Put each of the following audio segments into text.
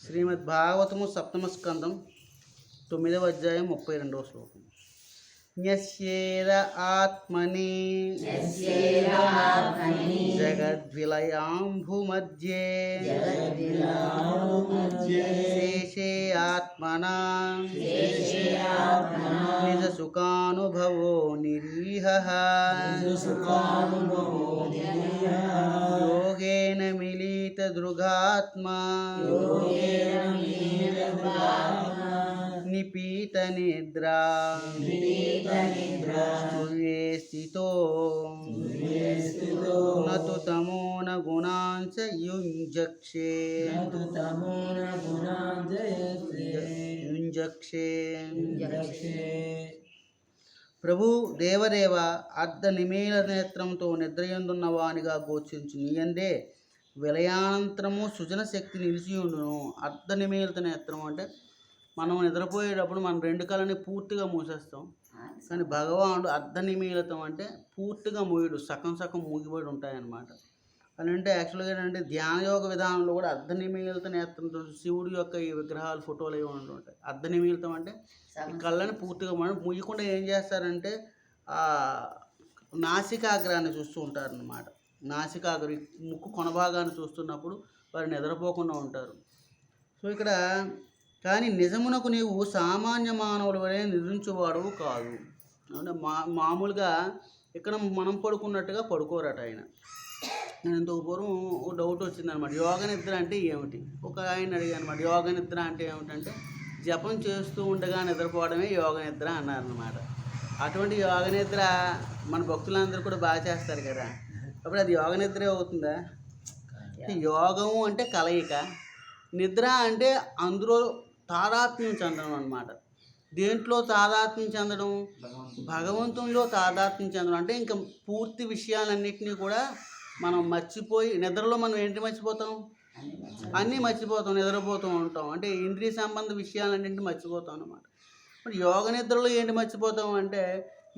శ్రీమద్ భాగవతము సప్తమ స్కందం 9వ అధ్యాయం 32వ శ్లోకం. న్యస్యేర ఆత్మని జగద్విలయాంభుమధ్యే శేషే ఆత్మనా నిజ సుఖానుభవో నిరీహః యోగేన మిలిత దృగాత్మా నిపీత నిద్రా స్తుర్యే స్థితో నతు తమోన గుణాంచ యుంజక్షే ప్రభు దేవదేవ అర్ధ నిమీల నేత్రంతో నిద్రయందున్న వానిగా గోచరించు నీయందే విలయానంతరము సృజన శక్తి నిలిచియుండును. అర్ధ నిమీలిత నేత్రం అంటే మనం నిద్రపోయేటప్పుడు మనం రెండు కళ్ళని పూర్తిగా మూసేస్తాం, కానీ భగవానుడు అర్ధ నిమీలితం అంటే పూర్తిగా మూయడు, సగం సగం మూగిపడి ఉంటాయన్నమాట. అని అంటే యాక్చువల్గా ఏంటంటే ధ్యానయోగ విధానంలో కూడా అర్ధ నిమీలిత నేత్రంతో శివుడి యొక్క ఈ విగ్రహాలు ఫోటోలు అవి ఉంటుంటాయి. అర్ధ నిమీలితం అంటే ఈ కళ్ళని పూర్తిగా మూయకుండా ఏం చేస్తారంటే నాసికాగ్రాన్ని చూస్తూ ఉంటారన్నమాట. నాసికాగ్ర ముక్కు కొనభాగాన్ని చూస్తున్నప్పుడు వారు నిద్రపోకుండా ఉంటారు. సో ఇక్కడ కానీ నిజమునకు నీవు సామాన్య మానవుల వలె నిద్రించేవాడువు కాదు. అంటే మామూలుగా ఇక్కడ మనం పడుకున్నట్టుగా పడుకోరట ఆయన. నేను ఇంతకు పూర్వం ఒక డౌట్ వచ్చిందనమాట, యోగ నిద్ర అంటే ఏమిటి? ఒక ఆయన అడిగాను అనమాట, యోగ నిద్ర అంటే ఏమిటంటే జపం చేస్తూ ఉండగా నిద్రపోవడమే యోగ నిద్ర అన్నారనమాట. అటువంటి యోగ నిద్ర మన భక్తులందరూ కూడా బాగా చేస్తారు కదా, అప్పుడు అది యోగ నిద్ర అవుతుందా? యోగము అంటే కలయిక, నిద్ర అంటే అందులో తాదాత్మ్యం చెందడం అన్నమాట. దేంట్లో తాదాత్మ్యం చెందడం? భగవంతునిలో తాదాత్మ్యం చెందడం. అంటే ఇంకా పూర్తి విషయాలన్నింటినీ కూడా మనం మర్చిపోయి, నిద్రలో మనం ఏంటి మర్చిపోతాం? అన్నీ మర్చిపోతాం, నిద్రపోతూ ఉంటాం. అంటే ఇంద్రియ సంబంధ విషయాలన్నింటినీ మర్చిపోతాం అన్నమాట. మరి యోగ నిద్రలో ఏంటి మర్చిపోతాం అంటే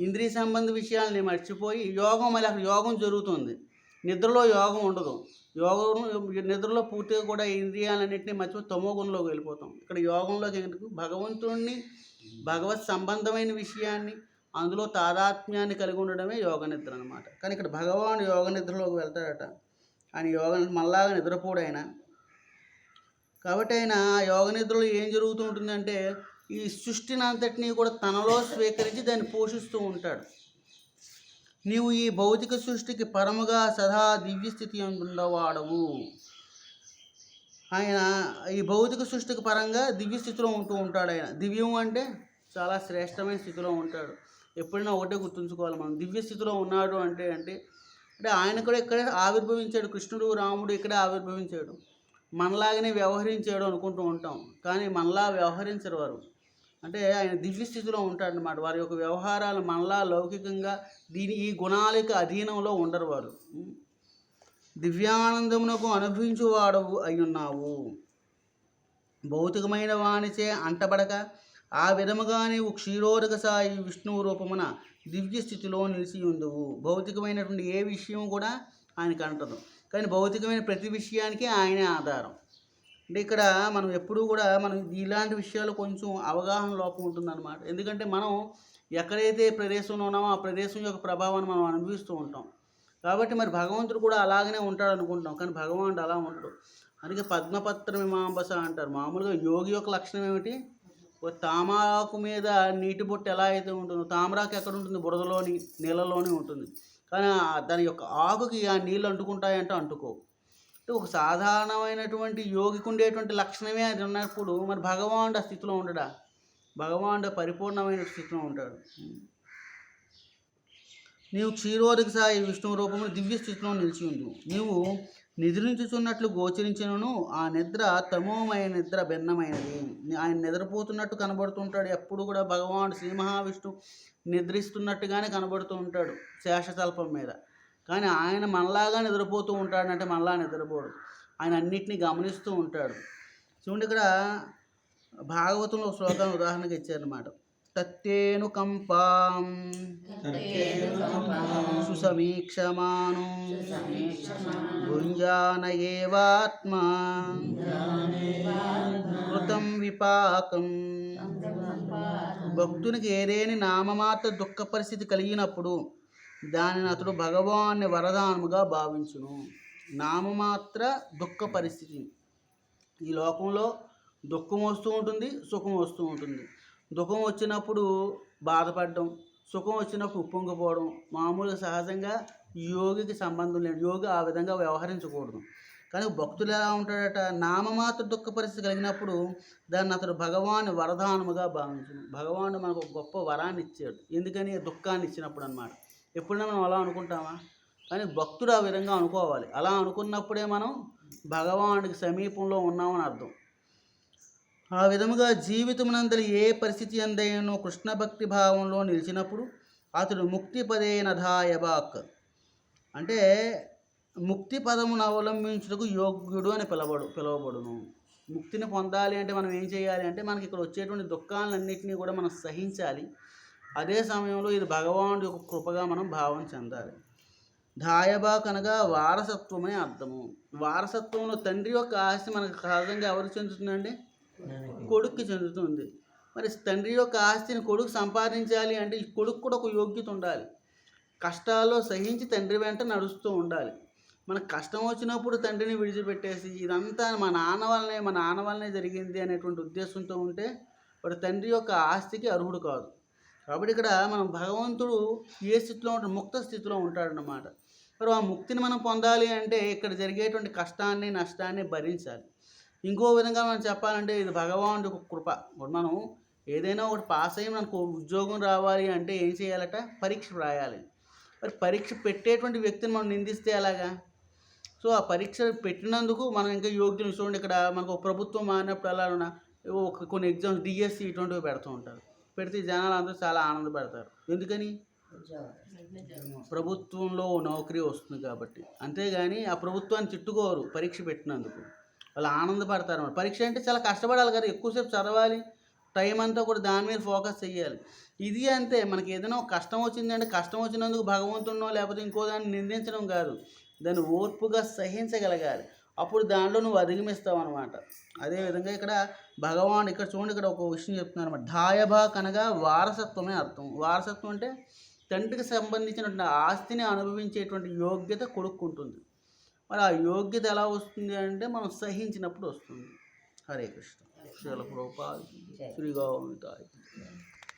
ఇంద్రియ సంబంధ విషయాలని మర్చిపోయి యోగం, మళ్ళీ అక్కడ యోగం జరుగుతుంది, నిద్రలో యోగం ఉండదు. యోగం నిద్రలో పూర్తిగా కూడా ఇంద్రియాలన్నింటినీ మర్చిపోయి తమో గుణంలోకి వెళ్ళిపోతాం. ఇక్కడ యోగంలోకి ఎందుకు? భగవంతుడిని, భగవత్ సంబంధమైన విషయాన్ని, అందులో తాదాత్మ్యాన్ని కలిగి ఉండడమే యోగ నిద్ర అనమాట. కానీ ఇక్కడ భగవాన్ యోగ నిద్రలోకి వెళ్తాడట. ఆయన యోగ మళ్ళాగా నిద్రపోడు ఆయన. కాబట్టి ఆయన యోగ నిద్రలో ఏం జరుగుతూ ఉంటుందంటే ఈ సృష్టిని అంతటినీ కూడా తనలో స్వీకరించి దాన్ని పోషిస్తూ ఉంటాడు. నీవు ఈ భౌతిక సృష్టికి పరముగా సదా దివ్యస్థితి ఉండవాడవు. ఆయన ఈ భౌతిక సృష్టికి పరంగా దివ్యస్థితిలో ఉంటూ ఉంటాడు. ఆయన దివ్యం అంటే చాలా శ్రేష్టమైన స్థితిలో ఉంటాడు. ఎప్పుడైనా ఒకటే గుర్తుంచుకోవాలి మనం, దివ్యస్థితిలో ఉన్నాడు అంటే అంటే ఆయన కూడా ఇక్కడే ఆవిర్భవించాడు. కృష్ణుడు, రాముడు ఇక్కడే ఆవిర్భవించాడు. మనలాగానే వ్యవహరించాడు అనుకుంటూ ఉంటాం, కానీ మనలా వ్యవహరించరు వారు. అంటే ఆయన దివ్యస్థితిలో ఉంటాడనమాట. వారి యొక్క వ్యవహారాలు మనలా లౌకికంగా ఈ గుణాలకు అధీనంలో ఉండరు వారు. దివ్యానందమునకు అనుభవించువాడవు అయ్యున్నావు. భౌతికమైన వానిచే అంటబడక ఆ విధముగా నీవు క్షీరోదక సాయి విష్ణువు రూపమున దివ్యస్థితిలో నిలిచి ఉందువు. భౌతికమైనటువంటి ఏ విషయం కూడా ఆయనకు అంటదు, కానీ భౌతికమైన ప్రతి విషయానికి ఆయనే ఆధారం. అంటే ఇక్కడ మనం ఎప్పుడూ కూడా మనం ఇలాంటి విషయాలు కొంచెం అవగాహన లోపం ఉంటుందన్నమాట. ఎందుకంటే మనం ఎక్కడైతే ప్రదేశంలో ఉన్నామో ఆ ప్రదేశం యొక్క ప్రభావాన్ని మనం అనుభవిస్తూ ఉంటాం. కాబట్టి మరి భగవంతుడు కూడా అలాగనే ఉంటాడు అనుకుంటాం, కానీ భగవానుడు అలా ఉంటాడు. అందుకే పద్మపత్ర మీమాంబస అంటారు. మామూలుగా యోగి యొక్క లక్షణం ఏమిటి? ఒక తామరాకు మీద నీటి బొట్టు ఎలా అయితే ఉంటుందో, తామరాకు ఎక్కడ ఉంటుంది? బురదలోని, నీళ్ళలోనే ఉంటుంది. కానీ దాని యొక్క ఆకుకి ఆ నీళ్ళు అంటుకుంటాయంటే అంటుకో. అంటే ఒక సాధారణమైనటువంటి యోగికి ఉండేటువంటి లక్షణమే అది ఉన్నప్పుడు మరి భగవానుడు ఆ స్థితిలో ఉండడా? భగవానుడు పరిపూర్ణమైన స్థితిలో ఉంటాడు. నీవు క్షీరోదక సాయి విష్ణువు రూపంలో దివ్య స్థితిలో నిలిచి ఉండు. నీవు నిద్రించుచున్నట్లు గోచరించినను ఆ నిద్ర తమోమయ నిద్ర భిన్నమైనది. ఆయన నిద్రపోతున్నట్టు కనబడుతుంటాడు ఎప్పుడు కూడా. భగవానుడు శ్రీ మహావిష్ణువు నిద్రిస్తున్నట్టుగానే కనబడుతూ ఉంటాడు శేషతల్పం మీద, కానీ ఆయన మనలాగా నిద్రపోతూ ఉంటాడంటే మనలా నిద్రపోడు. ఆయన అన్నిటినీ గమనిస్తూ ఉంటాడు. చూడండి, ఇక్కడ భాగవతంలో శ్లోకాన్ని ఉదాహరణగా ఇచ్చారనమాట. తత్తేను కంపాం సుసమీక్షమాను భుంజాన ఏవాత్మా కృతం విపాకం. భక్తునికి ఏదేని నామమాత్ర దుఃఖ పరిస్థితి కలిగినప్పుడు దానిని అతడు భగవాన్ని వరదానముగా భావించును. నామమాత్ర దుఃఖ పరిస్థితి. ఈ లోకంలో దుఃఖం వస్తూ ఉంటుంది, సుఖం వస్తూ ఉంటుంది. దుఃఖం వచ్చినప్పుడు బాధపడడం, సుఖం వచ్చినప్పుడు ఉప్పొంగిపోవడం మామూలుగా సహజంగా యోగికి సంబంధం లేదు. యోగి ఆ విధంగా వ్యవహరించకూడదు. కానీ భక్తులు ఎలా ఉంటాడట, నామమాత్ర దుఃఖ పరిస్థితి కలిగినప్పుడు దాన్ని అతడు భగవాను వరదానముగా భావించును. భగవానుడు మనకు ఒక గొప్ప వరాన్ని ఇచ్చాడు. ఎందుకని? దుఃఖాన్ని ఇచ్చినప్పుడు అన్నమాట. ఎప్పుడైనా మనం అలా అనుకుంటామా? కానీ భక్తుడు ఆ విధంగా అనుకోవాలి. అలా అనుకున్నప్పుడే మనం భగవానుడికి సమీపంలో ఉన్నామని అర్థం. ఆ విధముగా జీవితమునందరి ఏ పరిస్థితి అందైనో కృష్ణ భక్తి భావంలో నిలిచినప్పుడు అతడు ముక్తి పదేనధాయబాక్ అంటే ముక్తి పదమును అవలంబించుటకు యోగ్యుడు అని పిలువబడును. ముక్తిని పొందాలి అంటే మనం ఏం చేయాలి అంటే మనకి ఇక్కడ వచ్చేటువంటి దుఃఖాలన్నింటినీ కూడా మనం సహించాలి. అదే సమయంలో ఇది భగవానుడి యొక్క కృపగా మనం భావం చెందాలి. ధాయబాక్ అనగా వారసత్వం అని అర్థము. వారసత్వంలో తండ్రి యొక్క ఆస్తి మనకు సహజంగా ఎవరికి చెందుతుందండి? కొడుక్కి చెందుతుంది. మరి తండ్రి యొక్క ఆస్తిని కొడుకు సంపాదించాలి అంటే ఈ కొడుకు కూడా ఒక యోగ్యత ఉండాలి. కష్టాల్లో సహించి తండ్రి వెంట నడుస్తూ ఉండాలి. మనకు కష్టం వచ్చినప్పుడు తండ్రిని విడిచిపెట్టేసి ఇదంతా మా నాన్న వల్లనే జరిగింది అనేటువంటి ఉద్దేశంతో ఉంటే వాడు తండ్రి యొక్క ఆస్తికి అర్హుడు కాదు. కాబట్టి ఇక్కడ మనం భగవంతుడు ఏ స్థితిలో ఉంటాడు? ముక్త స్థితిలో ఉంటాడన్నమాట. మరి ఆ ముక్తిని మనం పొందాలి అంటే ఇక్కడ జరిగేటువంటి కష్టాన్ని నష్టాన్ని భరించాలి. ఇంకో విధంగా మనం చెప్పాలంటే ఇది భగవానుడి ఒక కృప. ఇప్పుడు మనం ఏదైనా ఒకటి పాస్ అయ్యి మనకు ఉద్యోగం రావాలి అంటే ఏం చేయాలట? పరీక్ష రాయాలి. మరి పరీక్ష పెట్టేటువంటి వ్యక్తిని మనం నిందిస్తే ఎలాగా? సో ఆ పరీక్ష పెట్టినందుకు మనం ఇంకా యోగ్యం. చూడండి, ఇక్కడ మనకు ప్రభుత్వం మారినప్పుడు ఎలా కొన్ని ఎగ్జామ్స్ డిఎస్సి ఇటువంటివి పెడుతూ ఉంటారు. పెడితే జనాలు అందరూ చాలా ఆనందపడతారు. ఎందుకని? ప్రభుత్వంలో నౌకరీ వస్తుంది కాబట్టి. అంతేగాని ఆ ప్రభుత్వాన్ని తిట్టుకోరు పరీక్ష పెట్టినందుకు. వాళ్ళు ఆనందపడతారు. పరీక్ష అంటే చాలా కష్టపడాలి కదా, ఎక్కువసేపు చదవాలి, టైం అంతా కూడా దాని మీద ఫోకస్ చేయాలి. ఇది అంతే. మనకి ఏదైనా కష్టం వచ్చిందంటే కష్టం వచ్చినందుకు భగవంతుడినో లేకపోతే ఇంకో దాన్ని నిందించడం కాదు, దాన్ని ఓర్పుగా సహించగలగాలి. అప్పుడు దాంట్లో నువ్వు అధిగమిస్తావు అనమాట. అదేవిధంగా ఇక్కడ భగవాన్ ఇక్కడ చూడండి, ఇక్కడ ఒక విషయం చెప్తున్నారు అనమాట. ధాయబాక్ అనగా వారసత్వమే అర్థం. వారసత్వం అంటే తండ్రికి సంబంధించినటువంటి ఆస్తిని అనుభవించేటువంటి యోగ్యత కొడుకుంటుంది. మరి ఆ యోగ్యత ఎలా వస్తుంది అంటే మనం సహించినప్పుడు వస్తుంది. హరే కృష్ణ. శ్రీల ప్రభుపాద శ్రీ గోవిందాయ.